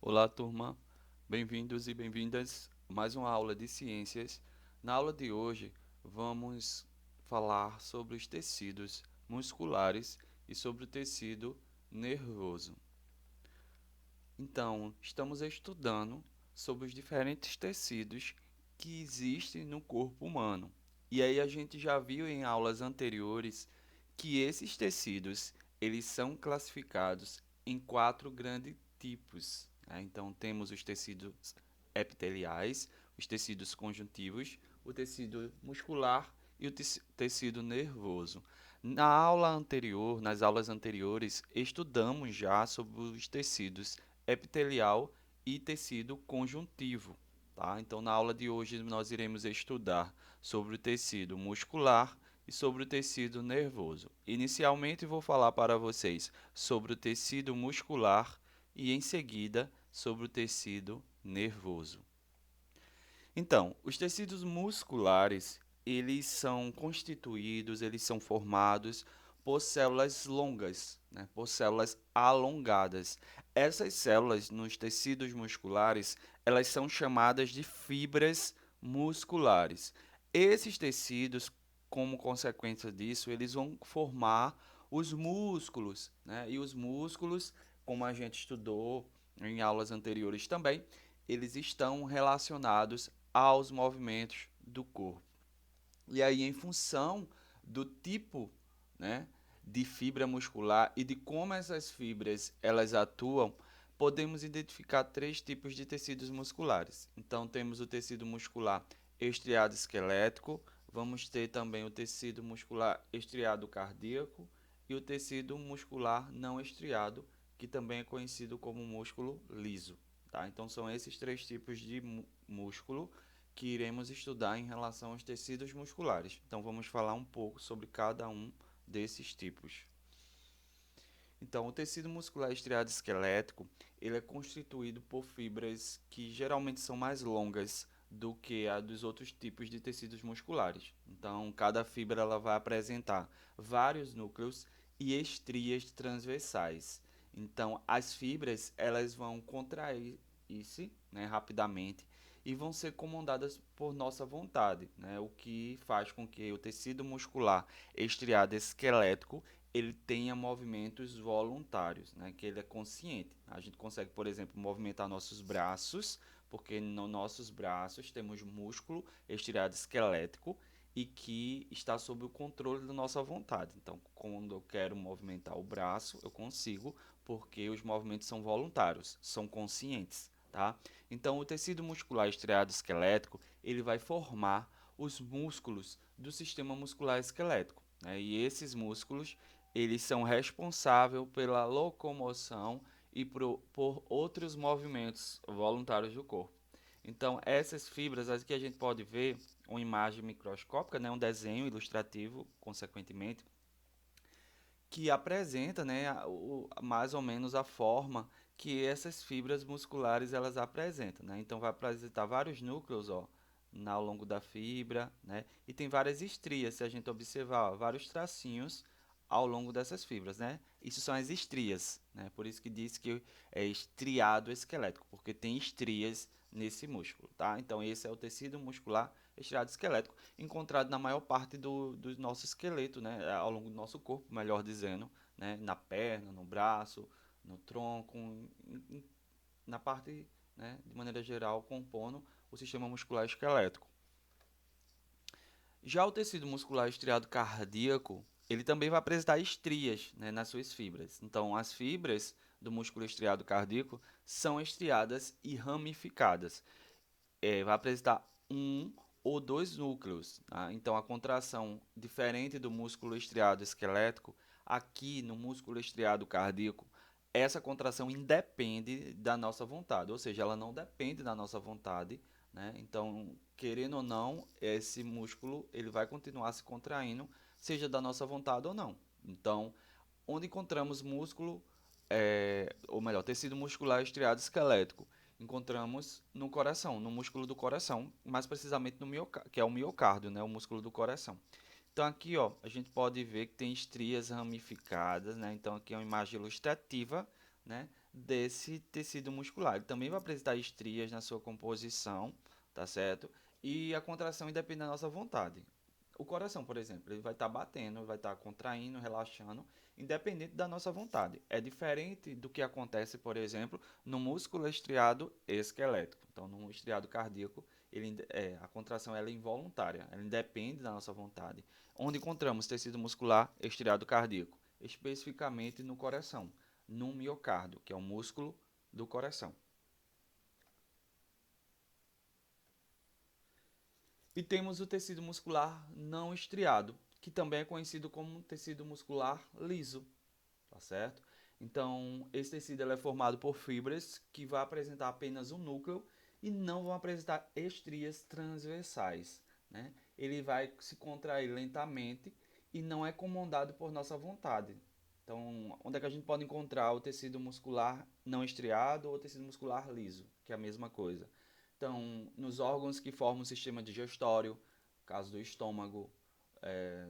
Olá, turma. Bem-vindos e bem-vindas a mais uma aula de ciências. Na aula de hoje, vamos falar sobre os tecidos musculares e sobre o tecido nervoso. Então, estamos estudando sobre os diferentes tecidos que existem no corpo humano. E aí a gente já viu em aulas anteriores que esses tecidos, eles são classificados em quatro grandes tipos, né? Então temos os tecidos epiteliais, os tecidos conjuntivos, o tecido muscular e o tecido nervoso. Nas aulas anteriores, estudamos já sobre os tecidos epitelial e tecido conjuntivo. Tá? Então, na aula de hoje, nós iremos estudar sobre o tecido muscular e sobre o tecido nervoso. Inicialmente, vou falar para vocês sobre o tecido muscular e, em seguida, sobre o tecido nervoso. Então, os tecidos musculares, eles são constituídos, eles são formados por células longas, né? Por células alongadas. Essas células nos tecidos musculares, elas são chamadas de fibras musculares. Esses tecidos, como consequência disso, eles vão formar os músculos, né? E os músculos, como a gente estudou em aulas anteriores também, eles estão relacionados aos movimentos do corpo. E aí, em função do tipo, né, de fibra muscular e de como essas fibras elas atuam, podemos identificar três tipos de tecidos musculares. Então, temos o tecido muscular estriado esquelético, vamos ter também o tecido muscular estriado cardíaco e o tecido muscular não estriado, que também é conhecido como músculo liso. Tá? Então, são esses três tipos de músculo que iremos estudar em relação aos tecidos musculares. Então, vamos falar um pouco sobre cada um desses tipos. Então, o tecido muscular estriado esquelético, ele é constituído por fibras que geralmente são mais longas do que a dos outros tipos de tecidos musculares. Então, cada fibra ela vai apresentar vários núcleos e estrias transversais. Então, as fibras elas vão contrair-se, né, rapidamente e vão ser comandadas por nossa vontade, né, o que faz com que o tecido muscular estriado esquelético ele tenha movimentos voluntários, né, que ele é consciente. A gente consegue, por exemplo, movimentar nossos braços, porque nos nossos braços temos músculo estriado esquelético e que está sob o controle da nossa vontade. Então, quando eu quero movimentar o braço, eu consigo, porque os movimentos são voluntários, são conscientes, tá? Então, o tecido muscular estriado esquelético, ele vai formar os músculos do sistema muscular esquelético, né? E esses músculos, eles são responsáveis pela locomoção e por outros movimentos voluntários do corpo. Então, essas fibras, aqui a gente pode ver uma imagem microscópica, né, um desenho ilustrativo, consequentemente, que apresenta, né, mais ou menos a forma que essas fibras musculares elas apresentam, né? Então vai apresentar vários núcleos, ó, ao longo da fibra, né? E tem várias estrias, se a gente observar, ó, vários tracinhos ao longo dessas fibras, né? Isso são as estrias, né? Por isso que diz que é estriado esquelético, porque tem estrias nesse músculo, tá? Então esse é o tecido muscular estriado esquelético, encontrado na maior parte do nosso esqueleto, né? Ao longo do nosso corpo, melhor dizendo, né? Na perna, no braço, no tronco, na parte, né? De maneira geral, compondo o sistema muscular esquelético. Já o tecido muscular estriado cardíaco, ele também vai apresentar estrias, né, nas suas fibras. Então, as fibras do músculo estriado cardíaco são estriadas e ramificadas. Vai apresentar um ou dois núcleos. Tá? Então, a contração, diferente do músculo estriado esquelético, aqui no músculo estriado cardíaco, essa contração independe da nossa vontade, ou seja, ela não depende da nossa vontade, né? Então, querendo ou não, esse músculo ele vai continuar se contraindo, seja da nossa vontade ou não. Então, onde encontramos músculo, ou melhor, tecido muscular estriado esquelético, encontramos no coração, no músculo do coração, mais precisamente no miocárdio, que é o miocárdio, né, o músculo do coração. Então aqui, ó, a gente pode ver que tem estrias ramificadas, né? Então aqui é uma imagem ilustrativa, né, desse tecido muscular. Ele também vai apresentar estrias na sua composição, tá certo? E a contração depende da nossa vontade. O coração, por exemplo, ele vai estar batendo, vai estar contraindo, relaxando, independente da nossa vontade. É diferente do que acontece, por exemplo, no músculo estriado esquelético. Então, no estriado cardíaco, a contração ela é involuntária, ela independe da nossa vontade. Onde encontramos tecido muscular estriado cardíaco? Especificamente no coração, no miocárdio, que é o músculo do coração. E temos o tecido muscular não estriado, que também é conhecido como tecido muscular liso, tá certo? Então, esse tecido é formado por fibras que vai apresentar apenas um núcleo e não vão apresentar estrias transversais, né? Ele vai se contrair lentamente e não é comandado por nossa vontade. Então, onde é que a gente pode encontrar o tecido muscular não estriado ou o tecido muscular liso, que é a mesma coisa? Então, nos órgãos que formam o sistema digestório, caso do estômago,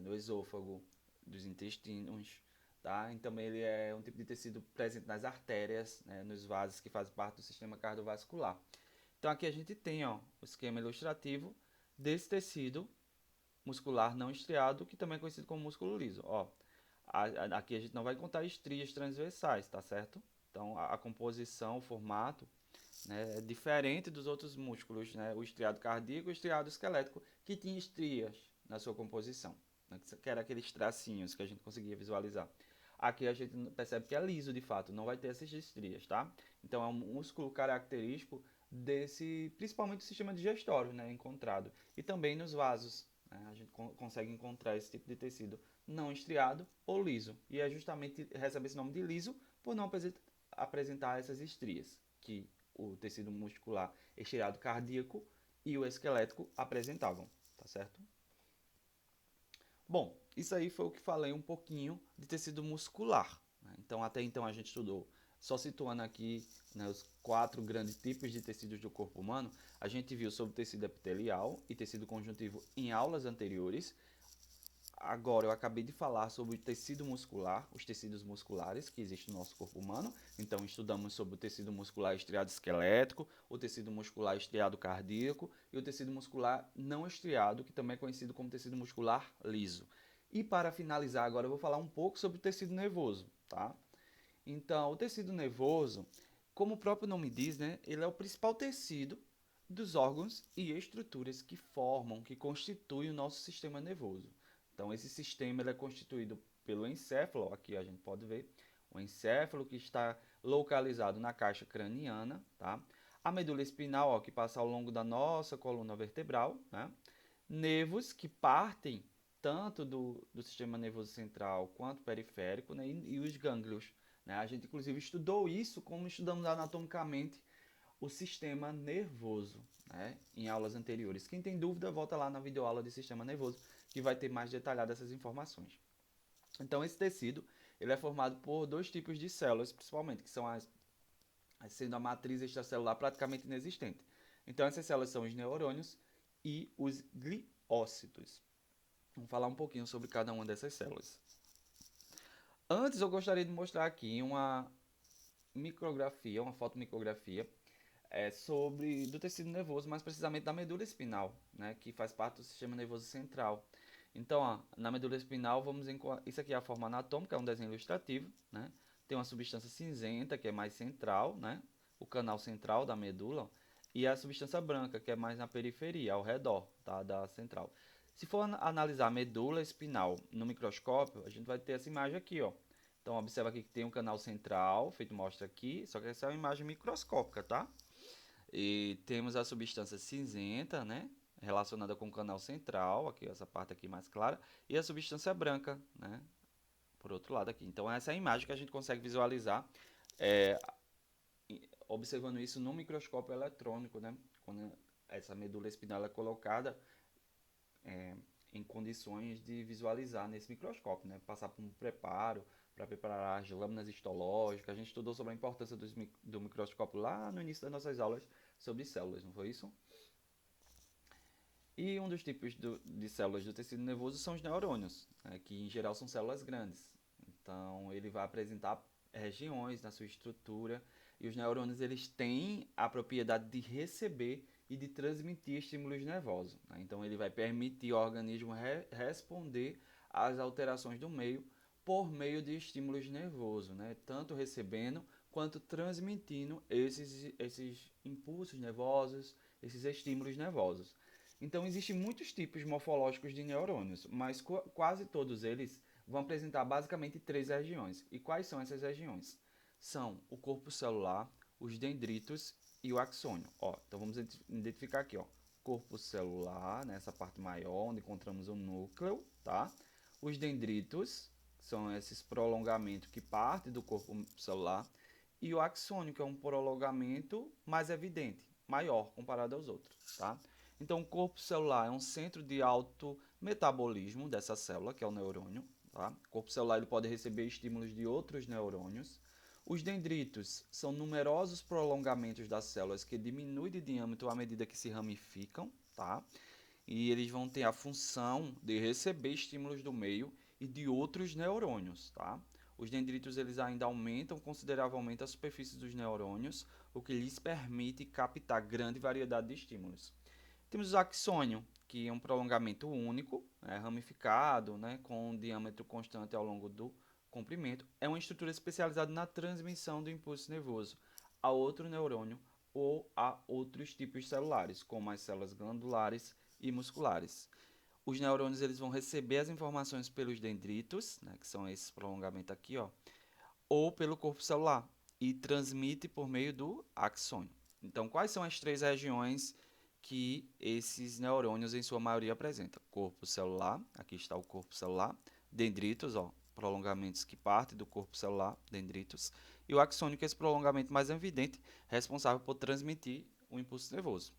do esôfago, dos intestinos, tá? Então ele é um tipo de tecido presente nas artérias, né, nos vasos que fazem parte do sistema cardiovascular. Então aqui a gente tem, ó, o esquema ilustrativo desse tecido muscular não estriado, que também é conhecido como músculo liso. Ó, aqui a gente não vai contar estrias transversais, tá certo? Então a composição, o formato, né, é diferente dos outros músculos, né, o estriado cardíaco e o estriado esquelético, que tinha estrias na sua composição, né, que era aqueles tracinhos que a gente conseguia visualizar. Aqui a gente percebe que é liso de fato, não vai ter essas estrias, tá? Então é um músculo característico desse, principalmente do sistema digestório, né, encontrado, e também nos vasos, né, a gente consegue encontrar esse tipo de tecido não estriado ou liso, e é justamente recebe esse nome de liso por não apresentar essas estrias, que o tecido muscular estriado cardíaco e o esquelético apresentavam, tá certo? Bom, isso aí foi o que falei um pouquinho de tecido muscular, né? Então, até então a gente estudou, só situando aqui, né, os 4 grandes tipos de tecidos do corpo humano, a gente viu sobre tecido epitelial e tecido conjuntivo em aulas anteriores. Agora eu acabei de falar sobre o tecido muscular, os tecidos musculares que existem no nosso corpo humano. Então estudamos sobre o tecido muscular estriado esquelético, o tecido muscular estriado cardíaco e o tecido muscular não estriado, que também é conhecido como tecido muscular liso. E para finalizar agora eu vou falar um pouco sobre o tecido nervoso, tá? Então, o tecido nervoso, como o próprio nome diz, né, ele é o principal tecido dos órgãos e estruturas que formam, que constituem o nosso sistema nervoso. Então, esse sistema ele é constituído pelo encéfalo, aqui a gente pode ver, o encéfalo que está localizado na caixa craniana, tá? A medula espinal, ó, que passa ao longo da nossa coluna vertebral, né? Nervos que partem tanto do sistema nervoso central quanto periférico, né? E os gânglios, né? A gente, inclusive, estudou isso como estudamos anatomicamente o sistema nervoso, né, em aulas anteriores. Quem tem dúvida, volta lá na videoaula de sistema nervoso, que vai ter mais detalhado essas informações. Então, esse tecido ele é formado por 2 tipos de células, principalmente, que são sendo a matriz extracelular praticamente inexistente. Então, essas células são os neurônios e os gliócitos. Vamos falar um pouquinho sobre cada uma dessas células. Antes, eu gostaria de mostrar aqui uma micrografia, uma fotomicrografia do tecido nervoso, mais precisamente da medula espinal, né, que faz parte do sistema nervoso central. Então, ó, na medula espinal, isso aqui é a forma anatômica, é um desenho ilustrativo, né? Tem uma substância cinzenta, que é mais central, né? O canal central da medula, ó, e a substância branca, que é mais na periferia, ao redor, tá, da central. Se for analisar a medula espinal no microscópio, a gente vai ter essa imagem aqui, ó. Então, observa aqui que tem um canal central, feito mostra aqui, só que essa é uma imagem microscópica, tá? E temos a substância cinzenta, né? Relacionada com o canal central, aqui essa parte aqui mais clara, e a substância branca, né? Por outro lado aqui. Então essa é a imagem que a gente consegue visualizar, é, observando isso no microscópio eletrônico, né? Quando essa medula espinal é colocada em condições de visualizar nesse microscópio, né? Passar por um preparo para preparar as lâminas histológicas. A gente estudou sobre a importância do microscópio lá no início das nossas aulas sobre células, não foi isso? E um dos tipos de células do tecido nervoso são os neurônios, né, que em geral são células grandes. Então ele vai apresentar regiões na sua estrutura, e os neurônios eles têm a propriedade de receber e de transmitir estímulos nervosos, né? Então ele vai permitir ao organismo responder às alterações do meio por meio de estímulos nervosos, né? Tanto recebendo quanto transmitindo esses impulsos nervosos, esses estímulos nervosos. Então existem muitos tipos morfológicos de neurônios, mas quase todos eles vão apresentar basicamente três regiões. E quais são essas regiões? São o corpo celular, os dendritos e o axônio. Ó, então vamos identificar aqui, ó, corpo celular, nessa parte maior, onde encontramos o núcleo, tá? Os dendritos, que são esses prolongamentos que partem do corpo celular, e o axônio, que é um prolongamento mais evidente, maior comparado aos outros, tá? Então, o corpo celular é um centro de alto metabolismo dessa célula, que é o neurônio, tá? O corpo celular ele pode receber estímulos de outros neurônios. Os dendritos são numerosos prolongamentos das células que diminuem de diâmetro à medida que se ramificam, tá? E eles vão ter a função de receber estímulos do meio e de outros neurônios, tá? Os dendritos eles ainda aumentam consideravelmente a superfície dos neurônios, o que lhes permite captar grande variedade de estímulos. Temos o axônio, que é um prolongamento único, ramificado, né, com um diâmetro constante ao longo do comprimento. É uma estrutura especializada na transmissão do impulso nervoso a outro neurônio ou a outros tipos celulares, como as células glandulares e musculares. Os neurônios eles vão receber as informações pelos dendritos, né, que são esses prolongamentos aqui, ó, ou pelo corpo celular, e transmite por meio do axônio. Então, quais são as três regiões que esses neurônios, em sua maioria, apresentam? Corpo celular, aqui está o corpo celular, dendritos, ó, prolongamentos que partem do corpo celular, dendritos, e o axônio, que é esse prolongamento mais evidente, responsável por transmitir o impulso nervoso.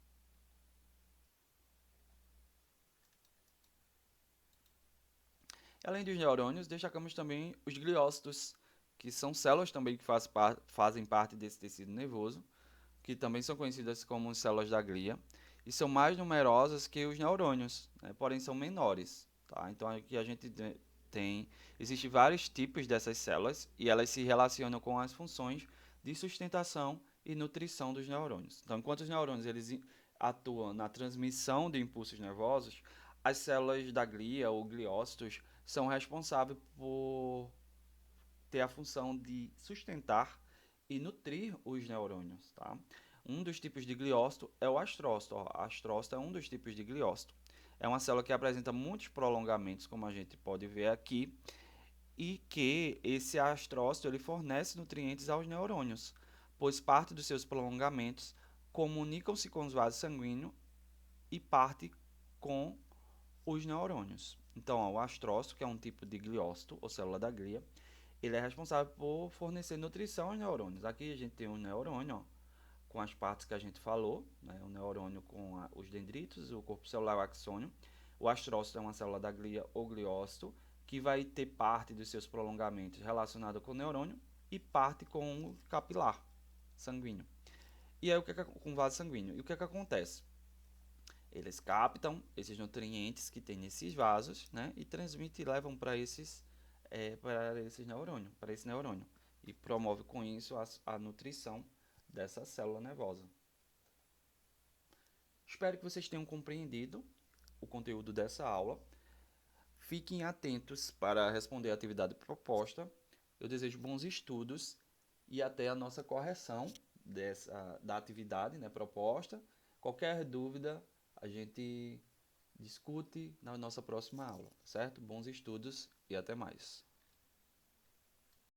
Além dos neurônios, destacamos também os gliócitos, que são células também que fazem parte desse tecido nervoso, que também são conhecidas como células da glia, e são mais numerosas que os neurônios, né? Porém são menores. Tá? Então aqui a gente tem, existem vários tipos dessas células e elas se relacionam com as funções de sustentação e nutrição dos neurônios. Então, enquanto os neurônios eles atuam na transmissão de impulsos nervosos, as células da glia ou gliócitos são responsáveis por ter a função de sustentar e nutrir os neurônios, tá? Um dos tipos de gliócito é o astrócito. Ó. Astrócito é um dos tipos de gliócito. É uma célula que apresenta muitos prolongamentos, como a gente pode ver aqui, e que esse astrócito ele fornece nutrientes aos neurônios, pois parte dos seus prolongamentos comunicam-se com os vasos sanguíneos e parte com os neurônios. Então, ó, o astrócito, que é um tipo de gliócito, ou célula da glia, ele é responsável por fornecer nutrição aos neurônios. Aqui a gente tem um neurônio, ó, com as partes que a gente falou, né? O neurônio com os dendritos, o corpo celular, o axônio. O astrócito é uma célula da glia ou gliócito, que vai ter parte dos seus prolongamentos relacionado com o neurônio e parte com o capilar sanguíneo. E aí o que é com o vaso sanguíneo? E o que é que acontece? Eles captam esses nutrientes que tem nesses vasos, né, e transmitem e levam para esses neurônios, para esse neurônio, e promove com isso a nutrição dessa célula nervosa. Espero que vocês tenham compreendido o conteúdo dessa aula. Fiquem atentos para responder a atividade proposta. Eu desejo bons estudos e até a nossa correção da atividade, né, proposta. Qualquer dúvida, a gente discute na nossa próxima aula, certo? Bons estudos e até mais.